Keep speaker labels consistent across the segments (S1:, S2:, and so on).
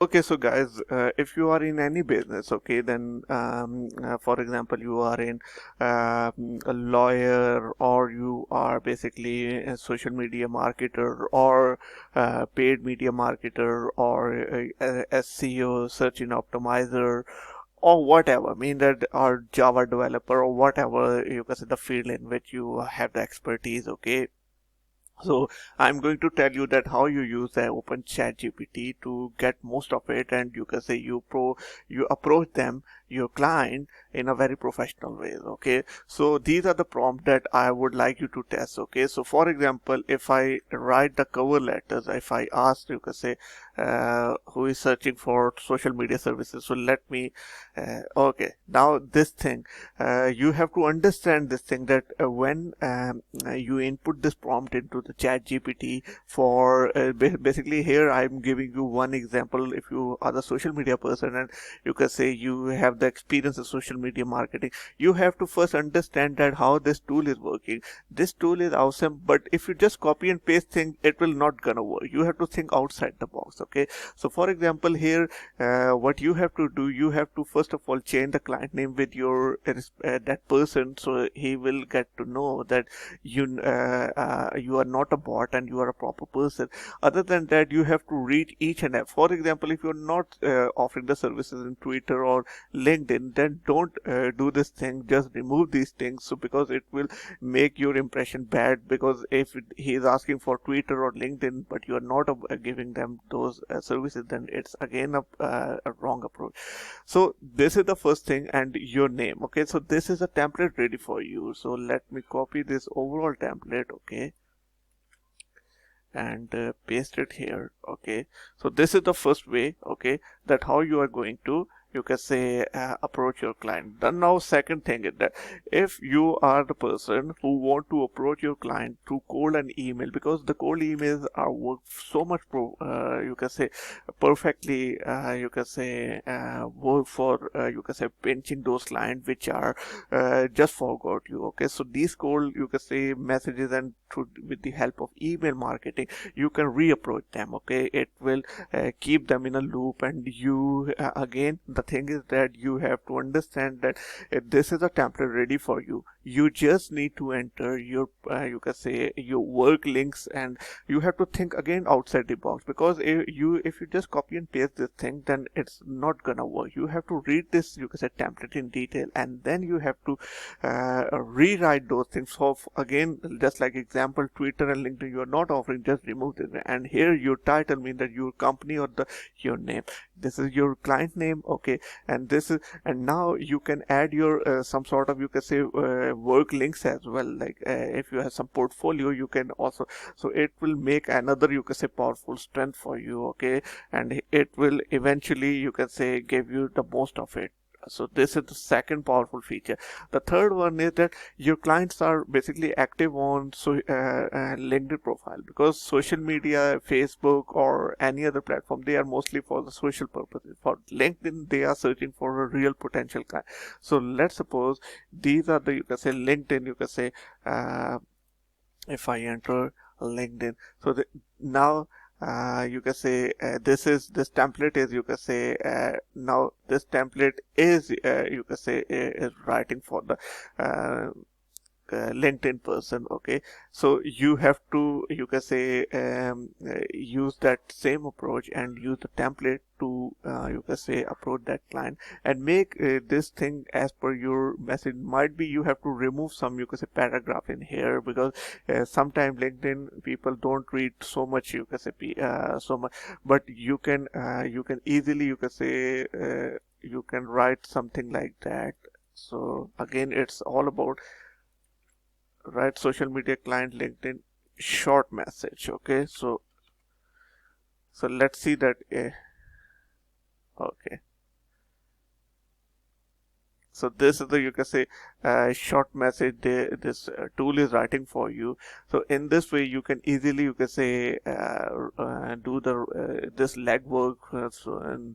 S1: Okay, so guys, if you are in any business, okay, then for example, you are in a lawyer, or you are basically a social media marketer, or paid media marketer, or a SEO, search engine optimizer, or whatever, mean that, or Java developer, or whatever you can say the field in which you have the expertise, okay. So I'm going to tell you that how you use the open chat GPT to get most of it, and you can say you approach them, your client, in a very professional way. Okay, so these are the prompts that I would like you to test. Okay, so for example, if I write the cover letters, if I ask, you can say, who is searching for social media services, so let me okay, now this thing, you have to understand this thing, that when you input this prompt into the chat GPT for basically, here I'm giving you one example. If you are the social media person, and you can say you have the experience in social media marketing, you have to first understand that how this tool is working. This tool is awesome, but if you just copy and paste things, it will not gonna work. You have to think outside the box. Okay, so for example, here what you have to do, you have to first of all change the client name with your that person, so he will get to know that you are not a bot and you are a proper person. Other than that, you have to read each and every. For example, if you're not offering the services in Twitter or LinkedIn, then don't do this thing. Just remove these things, so because it will make your impression bad. Because if he is asking for Twitter or LinkedIn, but you are not giving them those services, then it's again a wrong approach. So this is the first thing, and your name. Okay, so this is a template ready for you. So let me copy this overall template. Okay, and paste it here. Okay, so this is the first way, okay, that how you are going to, you can say, approach your client. Then now second thing is that if you are the person who want to approach your client through cold and email, because the cold emails are work so much you can say perfectly, you can say work for you can say pinching those clients which are just forgot you. Okay, so these cold, you can say, messages, and through with the help of email marketing, you can reapproach them. Okay, it will keep them in a loop. And you again, the thing is that you have to understand that this is a template ready for you. You just need to enter your you can say your work links, and you have to think again outside the box. Because if you just copy and paste this thing, then it's not gonna work. You have to read this, you can say, template in detail, and then you have to rewrite those things. So again, just like example, Twitter and LinkedIn, you are not offering, just remove this. And here your title means that your company, or your name, this is your client name. Okay, and this is, and now you can add your some sort of, you can say, work links as well. Like if you have some portfolio, you can also, so it will make another, you can say, powerful strength for you. Okay, and it will eventually, you can say, give you the most of it. So this is the second powerful feature. The third one is that your clients are basically active on LinkedIn profile, because social media, Facebook or any other platform, they are mostly for the social purposes. For LinkedIn, they are searching for a real potential client. So let's suppose these are the, you can say, LinkedIn, you can say, uh, if I enter LinkedIn, so now you can say this template is, you can say, now this template is you can say is writing for the LinkedIn person. Okay, so you have to, you can say, use that same approach and use the template to you can say approach that client, and make this thing as per your message. Might be you have to remove some, you can say, paragraph in here, because sometimes LinkedIn people don't read so much, you can say, so much. But you can easily, you can say, you can write something like that. So again, it's all about, right, social media client LinkedIn short message. Okay, so let's see that okay, So this is the, you can say, short message this tool is writing for you. So in this way you can easily, you can say, do the this legwork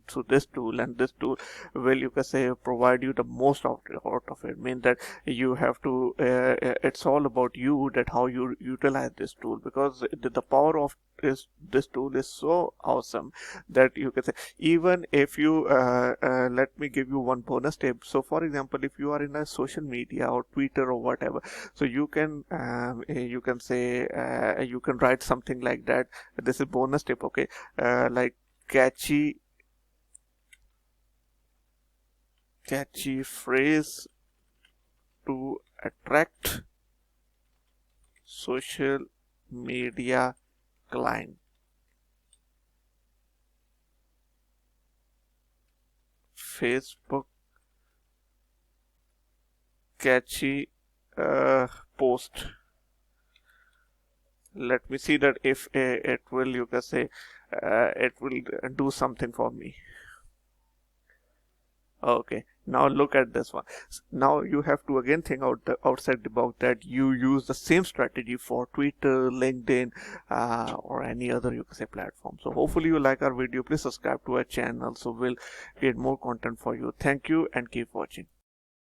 S1: through this tool, and this tool will, you can say, provide you the most out of it. Mean that you have to it's all about you, that how you utilize this tool, because the power of this tool is so awesome that you can say, even if you let me give you one bonus tip. So for example, if you are in a social media or Twitter or whatever, so you can say, you can write something like that. This is bonus tip, okay? Like catchy phrase to attract social media client. Facebook catchy post. Let me see that if it will, you can say, it will do something for me. Okay, now look at this one. Now you have to again think outside the box, that you use the same strategy for Twitter, LinkedIn, or any other, you can say, platform. So hopefully you like our video. Please subscribe to our channel, so we'll create more content for you. Thank you and keep watching.